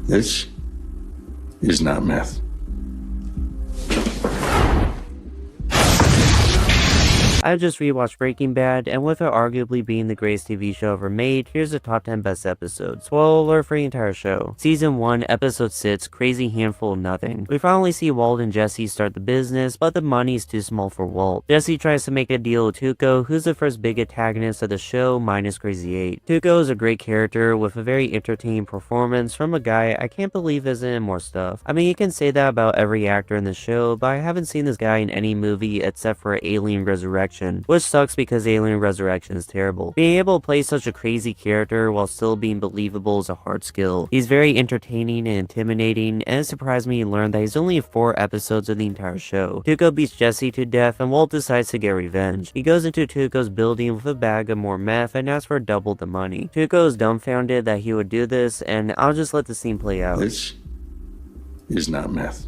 This is not meth. I just rewatched Breaking Bad, and with it arguably being the greatest TV show ever made, here's the top 10 best episodes. Spoiler alert for the entire show. Season 1, Episode 6, Crazy Handful of Nothing. We finally see Walt and Jesse start the business, but the money is too small for Walt. Jesse tries to make a deal with Tuco, who's the first big antagonist of the show, minus Crazy 8. Tuco is a great character with a very entertaining performance from a guy I can't believe isn't in more stuff. I mean, you can say that about every actor in the show, but I haven't seen this guy in any movie except for Alien Resurrection, which sucks because Alien Resurrection is terrible. Being able to play such a crazy character while still being believable is a hard skill. He's very entertaining and intimidating, and it surprised me to learn that he's only in 4 episodes of the entire show. Tuco beats Jesse to death, and Walt decides to get revenge. He goes into Tuco's building with a bag of more meth and asks for double the money. Tuco is dumbfounded that he would do this, and I'll just let the scene play out. This is not meth.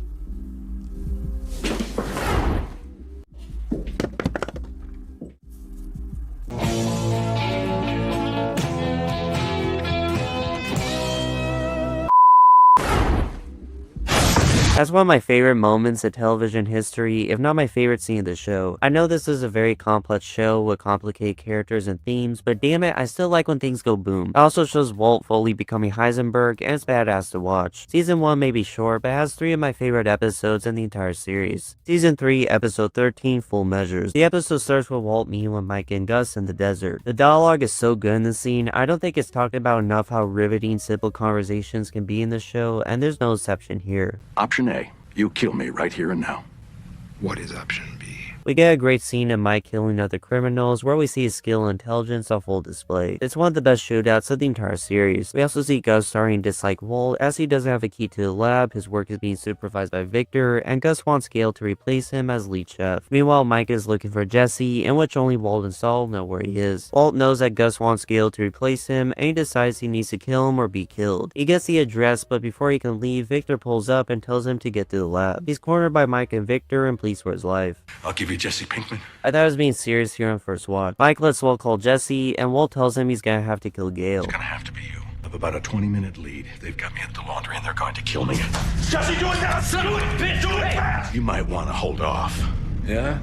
That's one of my favorite moments in television history, if not my favorite scene of the show. I know this is a very complex show with complicated characters and themes, but damn it, I still like when things go boom. It also shows Walt fully becoming Heisenberg, and it's badass to watch. Season 1 may be short, but it has 3 of my favorite episodes in the entire series. Season 3, Episode 13, Full Measures. The episode starts with Walt meeting with Mike and Gus in the desert. The dialogue is so good in the scene, I don't think it's talked about enough how riveting simple conversations can be in the show, and there's no exception here. Option A, you kill me right here and now. What is option B? We get a great scene of Mike killing other criminals where we see his skill and intelligence on full display. It's one of the best shootouts of the entire series. We also see Gus starting to dislike Walt as he doesn't have a key to the lab, his work is being supervised by Victor, and Gus wants Gale to replace him as lead chef. Meanwhile, Mike is looking for Jesse, in which only Walt and Saul know where he is. Walt knows that Gus wants Gale to replace him, and he decides he needs to kill him or be killed. He gets the address, but before he can leave, Victor pulls up and tells him to get to the lab. He's cornered by Mike and Victor and pleads for his life. I'll give you Jesse Pinkman. I thought I was being serious here on first watch. Mike lets Walt call Jesse, and Walt tells him he's gonna have to kill Gale. It's gonna have to be you. I have about a 20-minute lead. They've got me at the laundry and they're going to kill me. Jesse, do it now! Do it, bitch! Do it fast! You might want to hold off. Yeah?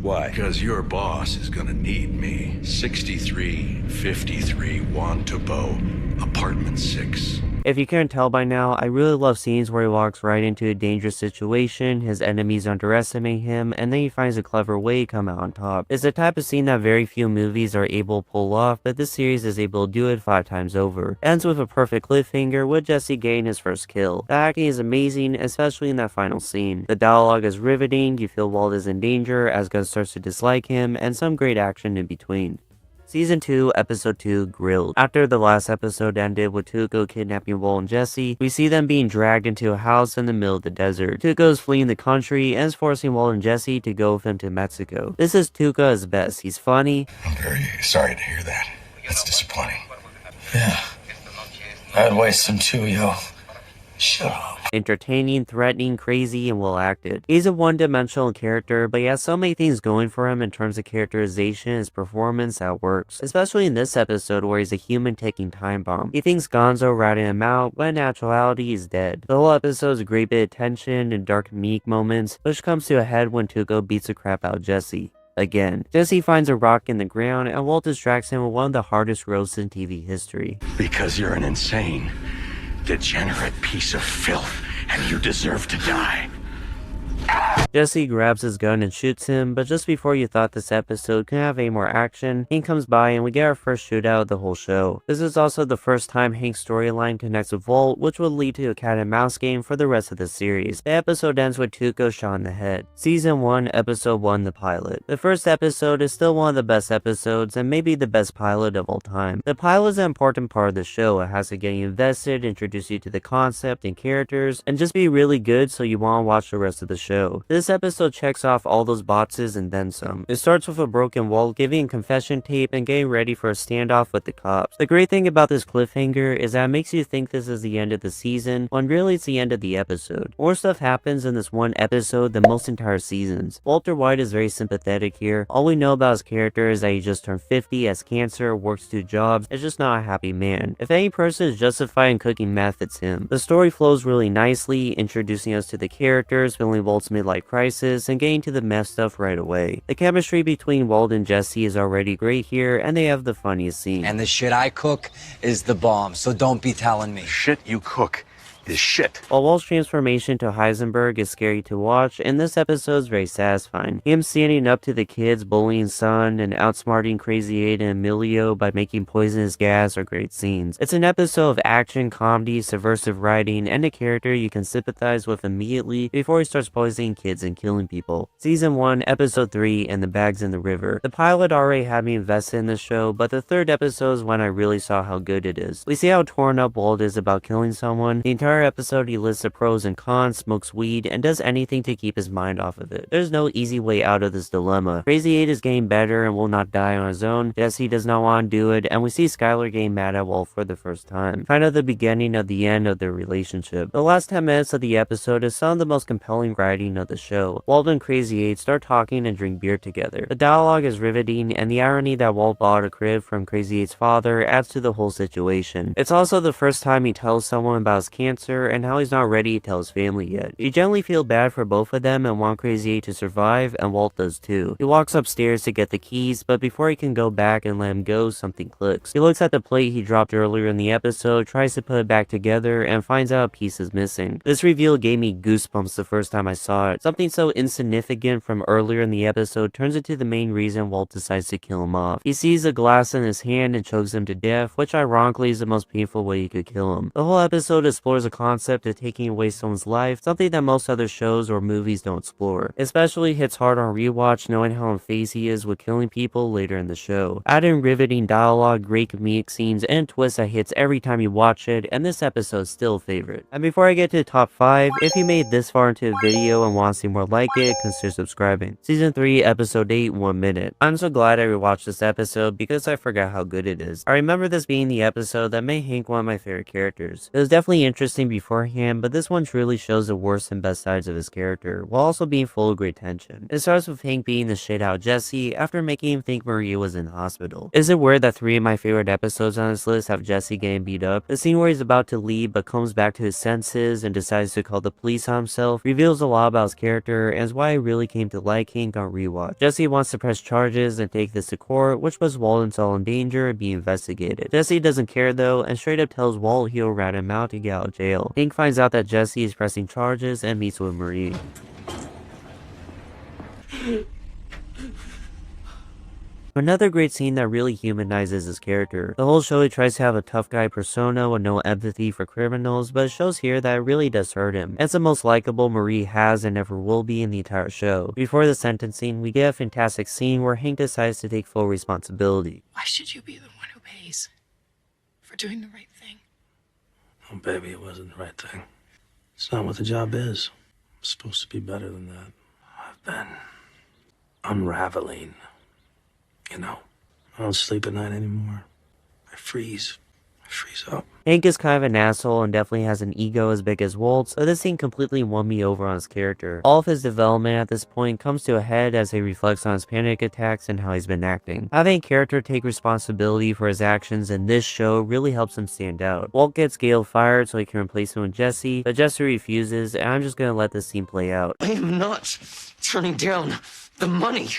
Why? Because your boss is gonna need me. 6353 Juan Tabo, apartment 6. If you couldn't tell by now, I really love scenes where he walks right into a dangerous situation, his enemies underestimate him, and then he finds a clever way to come out on top. It's the type of scene that very few movies are able to pull off, but this series is able to do it 5 times over. It ends with a perfect cliffhanger with Jesse getting his first kill. The acting is amazing, especially in that final scene. The dialogue is riveting, you feel Walt is in danger as Gus starts to dislike him, and some great action in between. Season 2, Episode 2, Grilled. After the last episode ended with Tuco kidnapping Walt and Jesse, we see them being dragged into a house in the middle of the desert. Tuco is fleeing the country and is forcing Walt and Jesse to go with him to Mexico. This is Tuco at his best. He's funny. I'm very sorry to hear that. That's disappointing. Yeah. I'd waste some too, yo. Shut up. Entertaining, threatening, crazy, and well acted. He's a one-dimensional character, but he has so many things going for him in terms of characterization and his performance that works. Especially in this episode where he's a human taking time bomb. He thinks Gonzo ratted him out, but in actuality he's dead. The whole episode is a great bit of tension and dark meek moments, which comes to a head when Tuco beats the crap out of Jesse. Again, Jesse finds a rock in the ground and Walt distracts him with one of the hardest roasts in TV history. Because you're an insane, degenerate piece of filth, and you deserve to die. Jesse grabs his gun and shoots him, but just before you thought this episode could have any more action, Hank comes by and we get our first shootout of the whole show. This is also the first time Hank's storyline connects with Walt, which will lead to a cat and mouse game for the rest of the series. The episode ends with Tuco shot in the head. Season 1, Episode 1, The Pilot. The first episode is still one of the best episodes and maybe the best pilot of all time. The pilot is an important part of the show. It has to get you invested, introduce you to the concept and characters, and just be really good so you want to watch the rest of the show. This This episode checks off all those boxes and then some. It starts with a broken Walt giving a confession tape and getting ready for a standoff with the cops. The great thing about this cliffhanger is that it makes you think this is the end of the season, when really it's the end of the episode. More stuff happens in this one episode than most entire seasons. Walter White is very sympathetic here. All we know about his character is that he just turned 50, has cancer, works 2 jobs, is just not a happy man. If any person is justified in cooking meth, it's him. The story flows really nicely, introducing us to the characters, feeling Walt's midlife crisis, and getting to the meth stuff right away. The chemistry between Walt and Jesse is already great here, and they have the funniest scene. And the shit I cook is the bomb, so don't be telling me. Shit you cook is shit. While Walt's transformation to Heisenberg is scary to watch, and this episode is very satisfying. Him standing up to the kids, bullying Son, and outsmarting Crazy 8 and Emilio by making poisonous gas are great scenes. It's an episode of action, comedy, subversive writing, and a character you can sympathize with immediately before he starts poisoning kids and killing people. Season 1, Episode 3, and the Bags in the River. The pilot already had me invested in the show, but the 3rd episode is when I really saw how good it is. We see how torn up Walt is about killing someone. The entire episode he lists the pros and cons, smokes weed, and does anything to keep his mind off of it. There's no easy way out of this dilemma. Crazy 8 is getting better and will not die on his own. Jesse does not want to do it, and we see Skylar getting mad at Walt for the first time. Kind of the beginning of the end of their relationship. The last 10 minutes of the episode is some of the most compelling writing of the show. Walt and Crazy 8 start talking and drink beer together. The dialogue is riveting, and the irony that Walt bought a crib from Crazy 8's father adds to the whole situation. It's also the first time he tells someone about his cancer and how he's not ready to tell his family yet. You generally feel bad for both of them and want Crazy 8 to survive, and Walt does too. He walks upstairs to get the keys, but before he can go back and let him go, something clicks. He looks at the plate he dropped earlier in the episode, tries to put it back together, and finds out a piece is missing. This reveal gave me goosebumps the first time I saw it. Something so insignificant from earlier in the episode turns into the main reason Walt decides to kill him off. He sees the glass in his hand and chokes him to death, which ironically is the most painful way you could kill him. The whole episode explores a concept of taking away someone's life, something that most other shows or movies don't explore. It especially hits hard on rewatch knowing how unfazed he is with killing people later in the show. Add in riveting dialogue, great comedic scenes, and twists that hits every time you watch it, and this episode's still a favorite. And before I get to the top 5, if you made this far into the video and want to see more like it, consider subscribing. Season 3, Episode 8, 1 minute. I'm so glad I rewatched this episode because I forgot how good it is. I remember this being the episode that made Hank one of my favorite characters. It was definitely interesting beforehand, but this one truly shows the worst and best sides of his character, while also being full of great tension. It starts with Hank beating the shit out of Jesse after making him think Maria was in the hospital. Is it weird that 3 of my favorite episodes on this list have Jesse getting beat up? The scene where he's about to leave but comes back to his senses and decides to call the police on himself reveals a lot about his character and is why I really came to like Hank on rewatch. Jesse wants to press charges and take this to court, which puts Walt and Saul in danger and being investigated. Jesse doesn't care though and straight up tells Walt he'll rat him out to get out of jail. Hank finds out that Jesse is pressing charges and meets with Marie. Another great scene that really humanizes his character. The whole show he tries to have a tough guy persona with no empathy for criminals, but it shows here that it really does hurt him. It's the most likable Marie has and ever will be in the entire show. Before the sentencing, we get a fantastic scene where Hank decides to take full responsibility. Why should you be the one who pays for doing the right thing? Oh, baby, it wasn't the right thing. It's not what the job is. I'm supposed to be better than that. I've been unraveling. You know, I don't sleep at night anymore. I freeze. I freeze up. Hank is kind of an asshole and definitely has an ego as big as Walt's, so this scene completely won me over on his character. All of his development at this point comes to a head as he reflects on his panic attacks and how he's been acting. Having a character take responsibility for his actions in this show really helps him stand out. Walt gets Gale fired so he can replace him with Jesse, but Jesse refuses, and I'm just gonna let this scene play out. I am not turning down the money.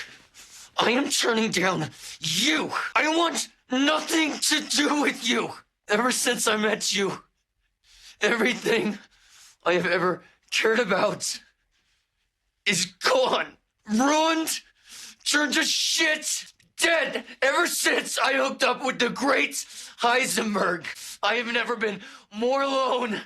I am turning down you. I want nothing to do with you. Ever since I met you, everything I have ever cared about is gone. Ruined, turned to shit, dead. Ever since I hooked up with the great Heisenberg, I have never been more alone.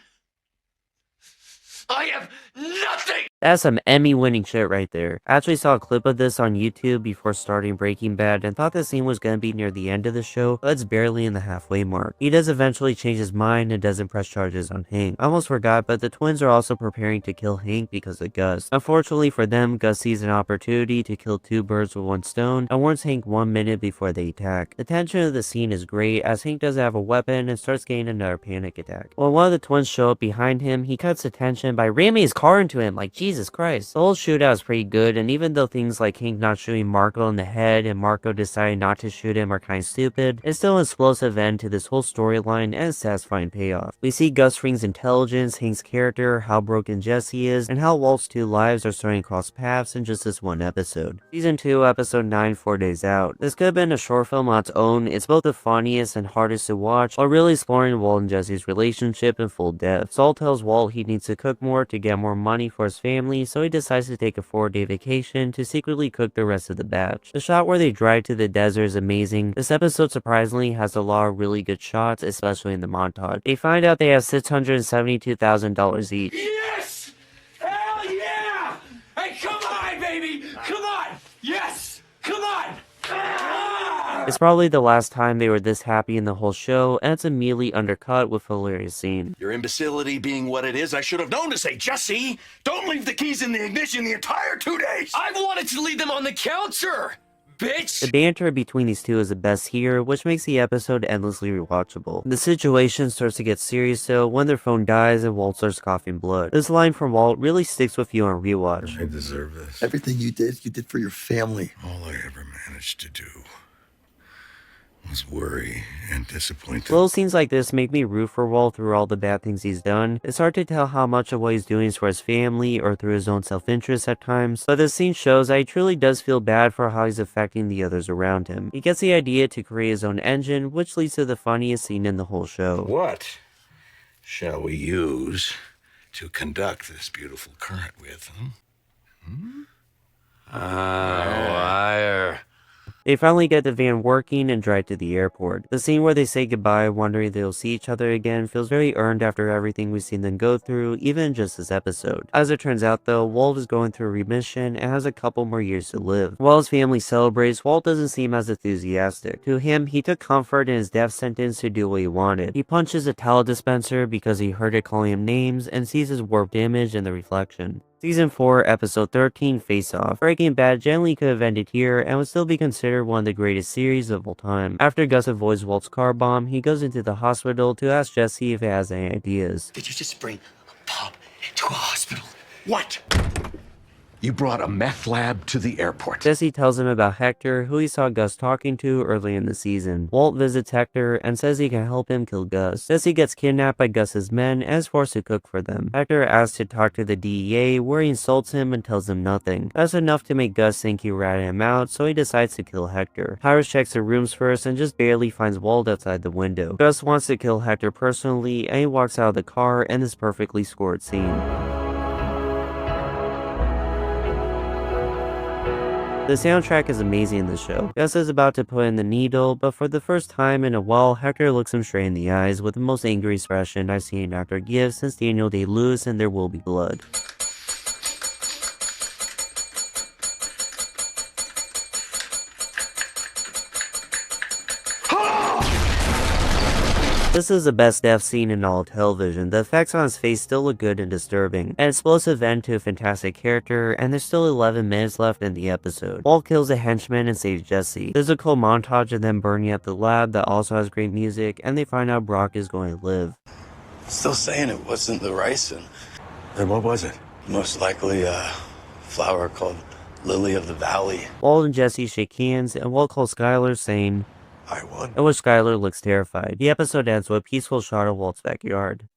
I have nothing! That's some Emmy-winning shit right there. I actually saw a clip of this on YouTube before starting Breaking Bad and thought the scene was gonna be near the end of the show, but it's barely in the halfway mark. He does eventually change his mind and doesn't press charges on Hank. I almost forgot, but the twins are also preparing to kill Hank because of Gus. Unfortunately for them, Gus sees an opportunity to kill two birds with one stone and warns Hank 1 minute before they attack. The tension of the scene is great as Hank doesn't have a weapon and starts getting another panic attack. When one of the twins show up behind him, he cuts the tension by ramming his car into him, like Jesus Christ. The whole shootout is pretty good, and even though things like Hank not shooting Marco in the head and Marco deciding not to shoot him are kinda stupid, it's still an explosive end to this whole storyline and a satisfying payoff. We see Gus Fring's intelligence, Hank's character, how broken Jesse is, and how Walt's two lives are starting to cross paths in just this one episode. Season 2, episode 9, 4 Days Out. This could have been a short film on its own. It's both the funniest and hardest to watch, while really exploring Walt and Jesse's relationship in full depth. Saul tells Walt he needs to cook more to get more money for his family, so he decides to take a 4-day vacation to secretly cook the rest of the batch. The shot where they drive to the desert is amazing. This episode surprisingly has a lot of really good shots, especially in the montage. They find out they have $672,000 each. Yes! Hell yeah! Hey, come on, baby! Come on! Yes! Come on! Ah! It's probably the last time they were this happy in the whole show, and it's immediately undercut with a hilarious scene. Your imbecility being what it is, I should have known to say, Jesse, don't leave the keys in the ignition the entire 2 days! I wanted to leave them on the counter! Bitch! The banter between these two is the best here, which makes the episode endlessly rewatchable. The situation starts to get serious though when their phone dies and Walt starts coughing blood. This line from Walt really sticks with you on rewatch. I deserve this. Everything you did for your family. All I ever managed to do was worry and disappoint them. Little scenes like this make me root for Walt through all the bad things he's done. It's hard to tell how much of what he's doing is for his family or through his own self-interest at times, but this scene shows that he truly does feel bad for how he's affecting the others around him. He gets the idea to create his own engine, which leads to the funniest scene in the whole show. What shall we use to conduct this beautiful current with, Wire. They finally get the van working and drive to the airport. The scene where they say goodbye, wondering if they'll see each other again, feels very earned after everything we've seen them go through, even in just this episode. As it turns out though, Walt is going through remission and has a couple more years to live. While his family celebrates, Walt doesn't seem as enthusiastic. To him, he took comfort in his death sentence to do what he wanted. He punches a towel dispenser because he heard it calling him names and sees his warped image in the reflection. Season 4, Episode 13, Face Off. Breaking Bad generally could have ended here and would still be considered one of the greatest series of all time. After Gus avoids Walt's car bomb, he goes into the hospital to ask Jesse if he has any ideas. Did you just bring a pup into a hospital? What? You brought a meth lab to the airport. Jesse tells him about Hector, who he saw Gus talking to early in the season. Walt visits Hector and says he can help him kill Gus. Jesse gets kidnapped by Gus's men and is forced to cook for them. Hector asks to talk to the DEA, where he insults him and tells him nothing. That's enough to make Gus think he ratted him out, so he decides to kill Hector. Tyrus checks the rooms first and just barely finds Walt outside the window. Gus wants to kill Hector personally, and he walks out of the car in this perfectly scored scene. The soundtrack is amazing in the show. Gus is about to put in the needle, but for the first time in a while, Hector looks him straight in the eyes with the most angry expression I've seen an actor give since Daniel Day-Lewis in There Will Be Blood. This is the best death scene in all of television. The effects on his face still look good and disturbing. An explosive end to a fantastic character, and there's still 11 minutes left in the episode. Walt kills a henchman and saves Jesse. There's a cool montage of them burning up the lab that also has great music, and they find out Brock is going to live. Still saying it wasn't the ricin. Then what was it? Most likely a flower called Lily of the Valley. Walt and Jesse shake hands, and Walt calls Skylar, saying, I won. in which Skylar looks terrified. The episode ends with a peaceful shot of Walt's backyard.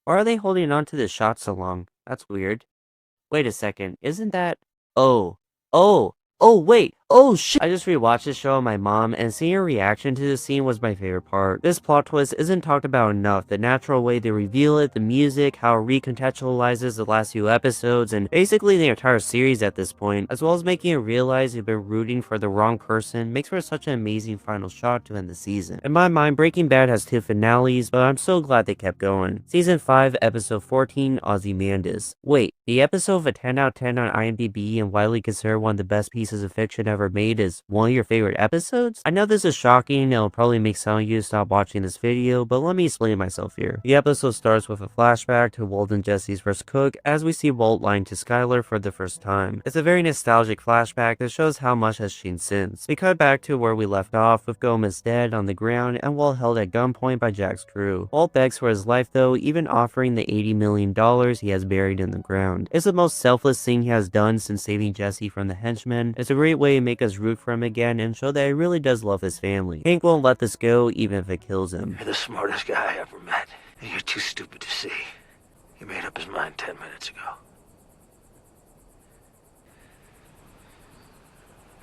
Why are they holding on to this shot so long? That's weird. Wait a second, isn't that... Oh, oh wait, oh shit. I just rewatched this show with my mom, and seeing her reaction to this scene was my favorite part. This plot twist isn't talked about enough. The natural way they reveal it, the music, how it recontextualizes the last few episodes, and basically the entire series at this point, as well as making you realize you've been rooting for the wrong person, makes for such an amazing final shot to end the season. In my mind, Breaking Bad has 2 finales, but I'm so glad they kept going. Season 5, episode 14, Ozymandias. Wait, the episode of a 10 out of 10 on IMDb and widely considered one of the best pieces of fiction ever made is one of your favorite episodes? I know this is shocking and it'll probably make some of you stop watching this video, but let me explain myself here. The episode starts with a flashback to Walt and Jesse's first cook as we see Walt lying to Skyler for the first time. It's a very nostalgic flashback that shows how much has changed since. We cut back to where we left off with Gomez dead on the ground and Walt held at gunpoint by Jack's crew. Walt begs for his life though, even offering the $80 million he has buried in the ground. It's the most selfless thing he has done since saving Jesse from the henchmen. It's a great way to make us root for him again and show that he really does love his family. Hank won't let this go even if it kills him. You're the smartest guy I ever met, and you're too stupid to see. He made up his mind 10 minutes ago.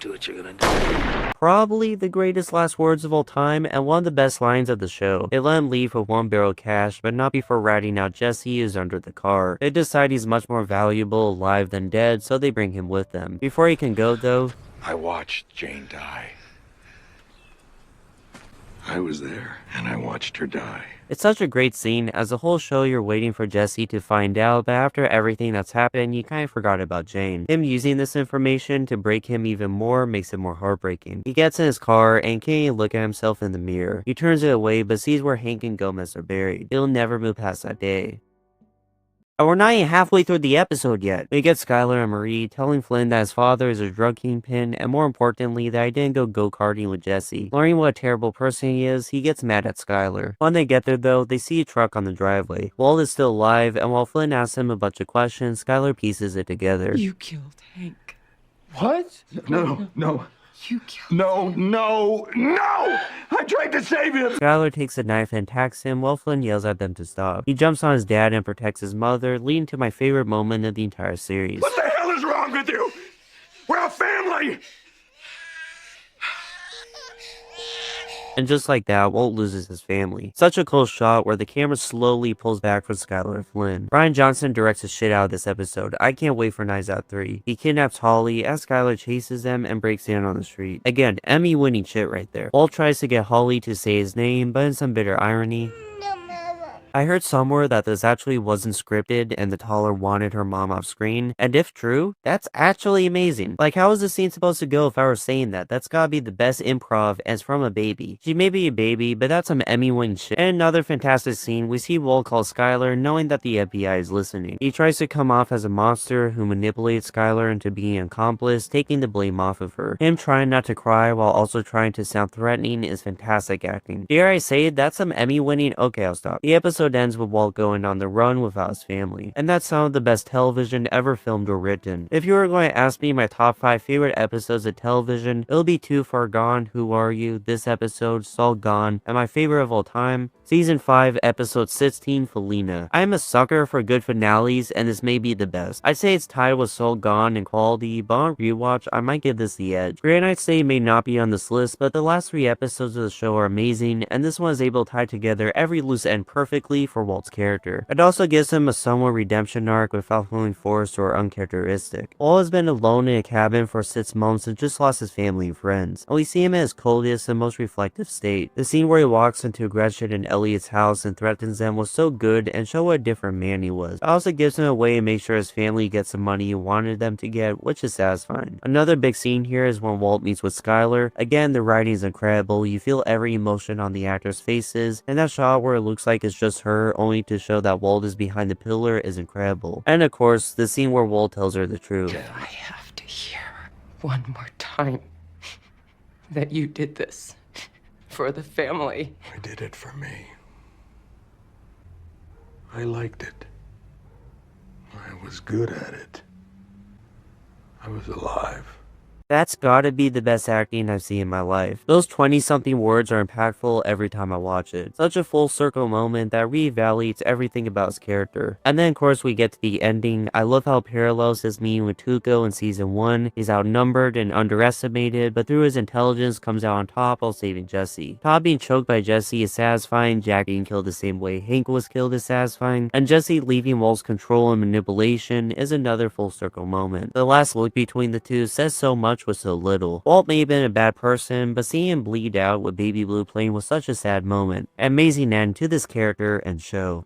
Do what you're gonna do. Probably the greatest last words of all time and one of the best lines of the show. They let him leave with 1 barrel of cash, but not before ratting out Jesse is under the car. They decide he's much more valuable alive than dead, so they bring him with them. Before he can go though, I watched Jane die. I was there, and I watched her die. it's such a great scene. As the whole show you're waiting for Jesse to find out, but after everything that's happened, you kind of forgot about Jane. Him using this information to break him even more makes it more heartbreaking. He gets in his car and can't even look at himself in the mirror. He turns it away but sees where Hank and Gomez are buried. He'll never move past that day. And we're not even halfway through the episode yet. We get Skyler and Marie telling Flynn that his father is a drug kingpin, and more importantly, that I didn't go go-karting with Jesse. Learning what a terrible person he is, he gets mad at Skyler. When they get there though, they see a truck on the driveway. Walt is still alive, and while Flynn asks him a bunch of questions, Skyler pieces it together. You killed Hank. What? No. You killed No! I tried to save him! Skyler takes a knife and attacks him while Flynn yells at them to stop. He jumps on his dad and protects his mother, leading to my favorite moment of the entire series. What the hell is wrong with you? We're a family! And just like that, Walt loses his family. Such a close shot where the camera slowly pulls back from Skyler and Flynn. Rian Johnson directs the shit out of this episode. I can't wait for Knives Out 3. He kidnaps Holly as Skyler chases them and breaks in on the street. Again, Emmy-winning shit right there. Walt tries to get Holly to say his name, but in some bitter irony, I heard somewhere that this actually wasn't scripted and the taller wanted her mom off screen, and if true, that's actually amazing. Like, how is this scene supposed to go if I were saying that? That's gotta be the best improv as from a baby. She may be a baby, but that's some Emmy-winning shit. And another fantastic scene, we see Walt call Skyler knowing that the FBI is listening. He tries to come off as a monster who manipulates Skyler into being an accomplice, taking the blame off of her. Him trying not to cry while also trying to sound threatening is fantastic acting. Dare I say, that's some Emmy-winning. Okay, I'll stop. The episode ends with Walt going on the run without his family, and that's some of the best television ever filmed or written. If you were going to ask me my top 5 favorite episodes of television, it'll be Too Far Gone, Who Are You, this episode, Saul Gone, and my favorite of all time, Season 5, Episode 16, Felina. I am a sucker for good finales, and this may be the best. I'd say it's tied with Saul Gone in quality, but on rewatch, I might give this the edge. Great Night's Stay may not be on this list, but the last 3 episodes of the show are amazing, and this one is able to tie together every loose end perfectly for Walt's character. It also gives him a somewhat redemption arc without feeling forced or uncharacteristic. Walt has been alone in a cabin for 6 months and just lost his family and friends, and we see him at his coldest and most reflective state. The scene where he walks into Gretchen and Elliot's house and threatens them was so good and showed what a different man he was. It also gives him a way to make sure his family gets the money he wanted them to get, which is satisfying. Another big scene here is when Walt meets with Skyler. Again, the writing is incredible. You feel every emotion on the actors' faces, and that shot where it looks like it's just her only to show that Walt is behind the pillar is incredible. And of course, the scene where Walt tells her the truth. I have to hear one more time that you did this for the family. I did it for me. I liked it. I was good at it. I was alive. That's gotta be the best acting I've seen in my life. Those 20-something words are impactful every time I watch it. Such a full circle moment that reevaluates everything about his character. And then of course we get to the ending. I love how it parallels his meeting with Tuco in season 1. He's outnumbered and underestimated, but through his intelligence comes out on top while saving Jesse. Todd being choked by Jesse is satisfying, Jack being killed the same way Hank was killed is satisfying, and Jesse leaving Walt's control and manipulation is another full circle moment. The last look between the two says so much with so little. Walt may have been a bad person, but seeing him bleed out with Baby Blue playing was such a sad moment. An amazing end to this character and show.